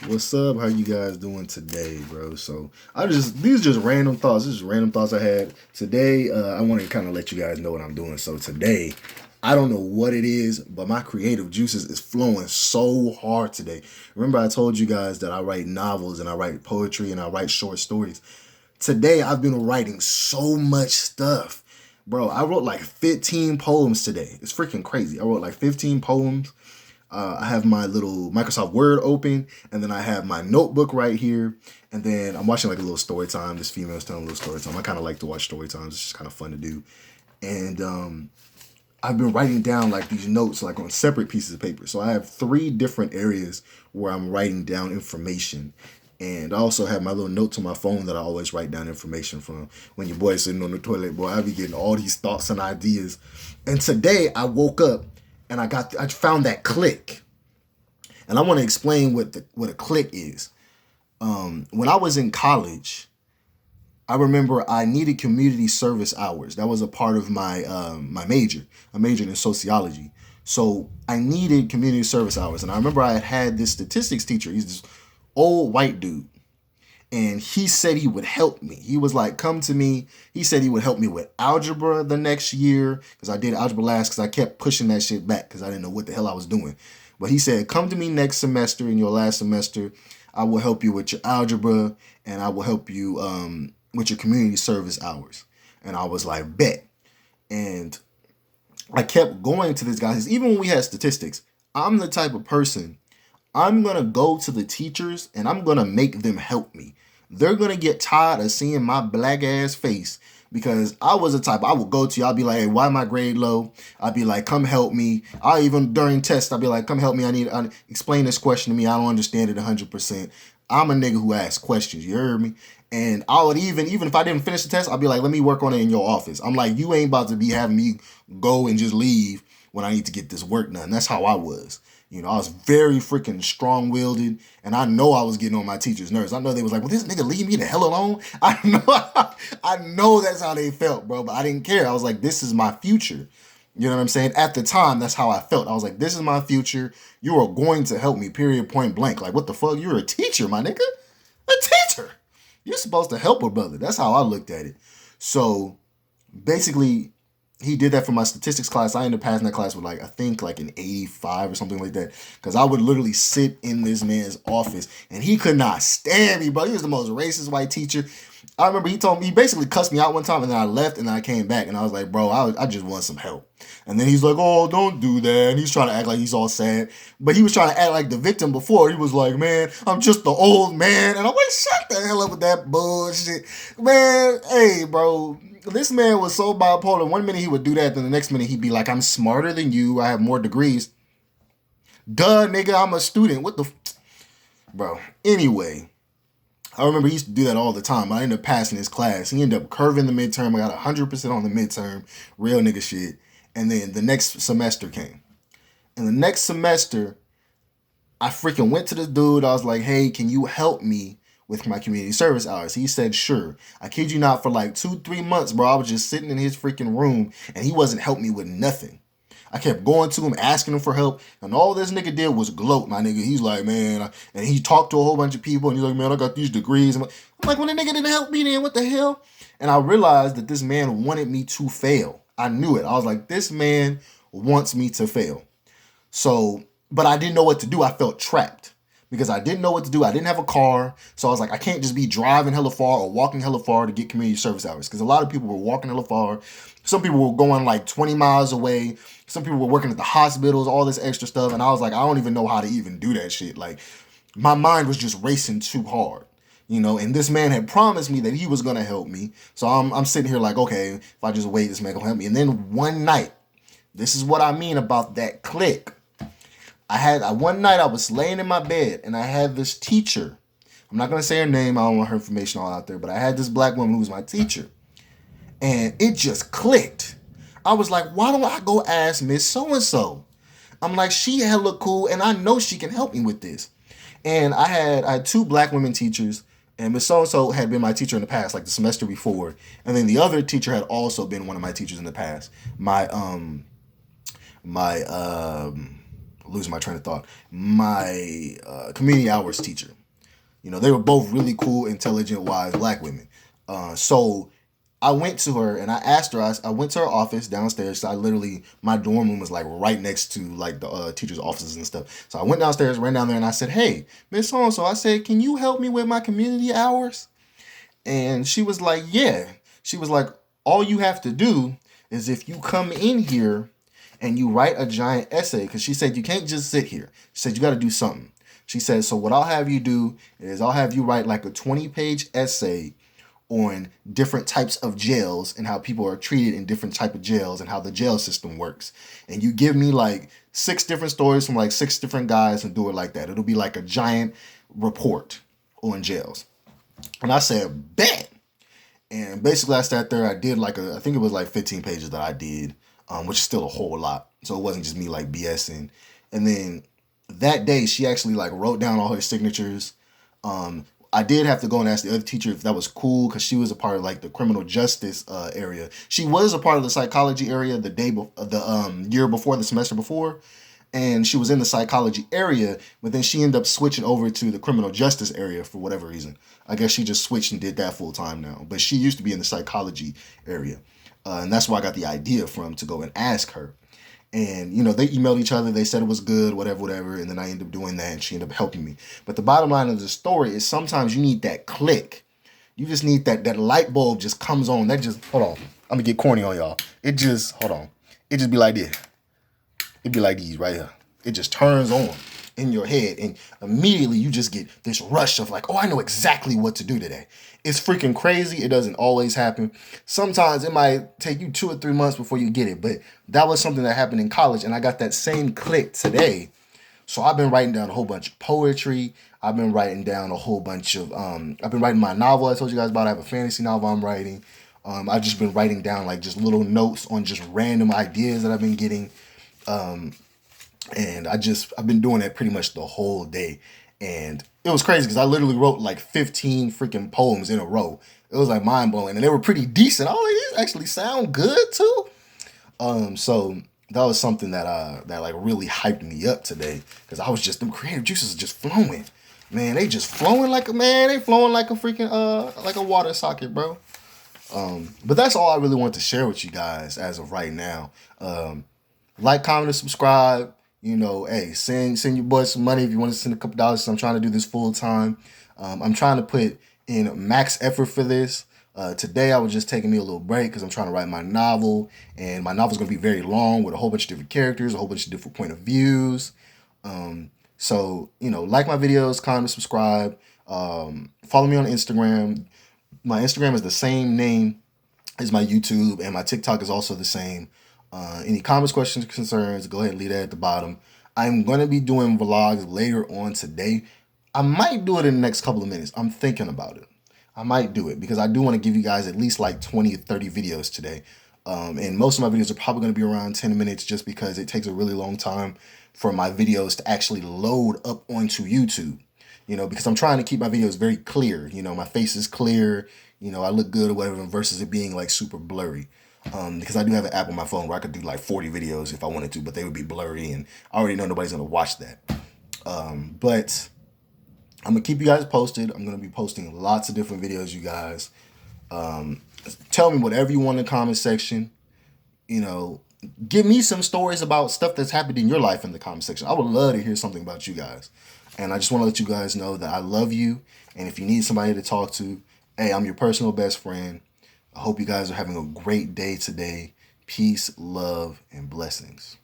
What's up? How you guys doing today, bro? So these are just random thoughts. This is random thoughts I had today. I want to kind of let you guys know what I'm doing. So today, I don't know what it is, but my creative juices is flowing so hard today. Remember, I told you guys that I write novels and I write poetry and I write short stories. Today, I've been writing so much stuff. Bro, I wrote like 15 poems today. It's freaking crazy. I wrote like 15 poems. I have my little Microsoft Word open, and then I have my notebook right here, and then I'm watching like a little story time. This female's telling a little story time. I kind of like to watch story times. It's just kind of fun to do. And I've been writing down like these notes like on separate pieces of paper. So I have 3 different areas where I'm writing down information. And I also have my little notes on my phone that I always write down information from. When your boy's sitting on the toilet, boy, I be getting all these thoughts and ideas. And today I woke up and I found that click. And I want to explain what a click is. When I was in college, I remember I needed community service hours. That was a part of my my major. I majored in sociology. So I needed community service hours. And I remember I had this statistics teacher. He's this old white dude. And he said he would help me. He was like, come to me. He said he would help me with algebra the next year, because I did algebra last, because I kept pushing that shit back because I didn't know what the hell I was doing. But he said, come to me next semester, in your last semester. I will help you with your algebra, and I will help you with your community service hours. And I was like, bet. And I kept going to this guy. Even when we had statistics, I'm the type of person, I'm going to go to the teachers and I'm going to make them help me. They're going to get tired of seeing my black ass face, because I was the type, I would go to you, I'll be like, hey, why my grade low? I'll be like, come help me. I even during tests, I'll be like, come help me. I explain this question to me. I don't understand it 100%. I'm a nigga who asks questions. You heard me? And I would even if I didn't finish the test, I'd be like, let me work on it in your office. I'm like, you ain't about to be having me go and just leave when I need to get this work done. That's how I was. You know, I was very freaking strong-willed, and I know I was getting on my teacher's nerves. I know they was like, well, this nigga leave me the hell alone? I know that's how they felt, bro, but I didn't care. I was like, this is my future. You know what I'm saying? At the time, that's how I felt. I was like, this is my future. You are going to help me, period, point blank. Like, what the fuck? You're a teacher, my nigga. A teacher. You're supposed to help a brother. That's how I looked at it. So, basically, he did that for my statistics class. I ended up passing that class with I think an 85 or something like that. Because I would literally sit in this man's office and he could not stand me, bro. He was the most racist white teacher. I remember he basically cussed me out one time, and then I left and then I came back and I was like, bro, I just want some help. And then he's like, oh, don't do that. And he's trying to act like he's all sad. But he was trying to act like the victim before. He was like, man, I'm just the old man. And I'm like, shut the hell up with that bullshit. Man, hey, bro. This man was so bipolar. One minute he would do that, then the next minute he'd be like, I'm smarter than you. I have more degrees. Duh, nigga, I'm a student. What the... Bro, anyway, I remember he used to do that all the time. I ended up passing his class. He ended up curving the midterm. I got 100% on the midterm. Real nigga shit. And then the next semester came. And the next semester, I freaking went to this dude. I was like, hey, can you help me with my community service hours? He said, sure. I kid you not, for 2-3 months, bro, I was just sitting in his freaking room and he wasn't helping me with nothing. I kept going to him, asking him for help, and all this nigga did was gloat, my nigga. He's like, man, and he talked to a whole bunch of people, and he's like, man, I got these degrees. I'm like, well, the nigga didn't help me then, what the hell? And I realized that this man wanted me to fail. I knew it. I was like, this man wants me to fail. So, but I didn't know what to do. I felt trapped because I didn't know what to do. I didn't have a car. So I was like, I can't just be driving hella far or walking hella far to get community service hours, because a lot of people were walking hella far. Some people were going 20 miles away. Some people were working at the hospitals, all this extra stuff. And I was like, I don't even know how to even do that shit. My mind was just racing too hard. And this man had promised me that he was going to help me. So I'm sitting here like, okay, if I just wait, this man will help me. And then one night, this is what I mean about that click. One night I was laying in my bed and I had this teacher. I'm not going to say her name. I don't want her information all out there. But I had this black woman who was my teacher. And it just clicked. I was like, why don't I go ask Miss So-and-so? I'm like, she hella cool and I know she can help me with this. And I had 2 black women teachers, and Miss So-and-so had been my teacher in the past, the semester before. And then the other teacher had also been one of my teachers in the past. losing my train of thought. My community hours teacher. You know, they were both really cool, intelligent, wise black women. So I went to her and I asked her, I went to her office downstairs. So my dorm room was like right next to like the teacher's offices and stuff. So I went downstairs, ran down there and I said, hey, Miss So-and-so, I said, can you help me with my community hours? And she was like, yeah. She was like, all you have to do is if you come in here and you write a giant essay, because she said you can't just sit here. She said you got to do something. She said, so what I'll have you do is I'll have you write like a 20-page essay on different types of jails and how people are treated in different type of jails and how the jail system works. And you give me like 6 different stories from like 6 different guys and do it like that. It'll be like a giant report on jails. And I said, bet. And basically I sat there, I did I think it was like 15 pages that I did, which is still a whole lot. So it wasn't just me like BSing. And then that day she actually like wrote down all her signatures. I did have to go and ask the other teacher if that was cool because she was a part of like the criminal justice area. She was a part of the psychology area the year before, the semester before. And she was in the psychology area, but then she ended up switching over to the criminal justice area for whatever reason. I guess she just switched and did that full time now. But she used to be in the psychology area. And that's where I got the idea from to go and ask her. And, you know, they emailed each other. They said it was good, whatever. And then I ended up doing that and she ended up helping me. But the bottom line of the story is sometimes you need that click. You just need that light bulb just comes on. Hold on. I'm going to get corny on y'all. Hold on. It just be like this. It'd be like these right here. It just turns on in your head and immediately you just get this rush of like, oh, I know exactly what to do today. It's freaking crazy. It doesn't always happen. Sometimes it might take you 2 or 3 months before you get it, but that was something that happened in college and I got that same click today. So I've been writing down a whole bunch of poetry. I've been writing down a whole bunch of, I've been writing my novel I told you guys about. I have a fantasy novel I'm writing. I've just been writing down like just little notes on just random ideas that I've been getting. And I've been doing that pretty much the whole day. And it was crazy because I literally wrote like 15 freaking poems in a row. It was like mind blowing and they were pretty decent. Oh, these actually sound good too. So that was something that like really hyped me up today because I was just, them creative juices are just flowing. Man, they just flowing like a freaking, like a water socket, bro. But that's all I really want to share with you guys as of right now. Like, comment, and subscribe. You know, hey, send your boy some money if you want to send a couple dollars. I'm trying to do this full time. I'm trying to put in max effort for this. Today I was just taking me a little break because I'm trying to write my novel. And my novel is going to be very long with a whole bunch of different characters, a whole bunch of different point of views. So, you know, like my videos, comment, subscribe. Follow me on Instagram. My Instagram is the same name as my YouTube, and my TikTok is also the same. Any comments, questions, concerns, go ahead and leave that at the bottom. I'm going to be doing vlogs later on today. I might do it in the next couple of minutes. I'm thinking about it. I might do it because I do want to give you guys at least like 20 or 30 videos today. And most of my videos are probably going to be around 10 minutes just because it takes a really long time for my videos to actually load up onto YouTube. You know, because I'm trying to keep my videos very clear. You know, my face is clear. You know, I look good or whatever versus it being like super blurry. Because I do have an app on my phone where I could do like 40 videos if I wanted to, but they would be blurry and I already know nobody's going to watch that. But I'm going to keep you guys posted. I'm going to be posting lots of different videos, you guys. Tell me whatever you want in the comment section. You know, give me some stories about stuff that's happened in your life in the comment section. I would love to hear something about you guys. And I just want to let you guys know that I love you. And if you need somebody to talk to, hey, I'm your personal best friend. I hope you guys are having a great day today. Peace, love, and blessings.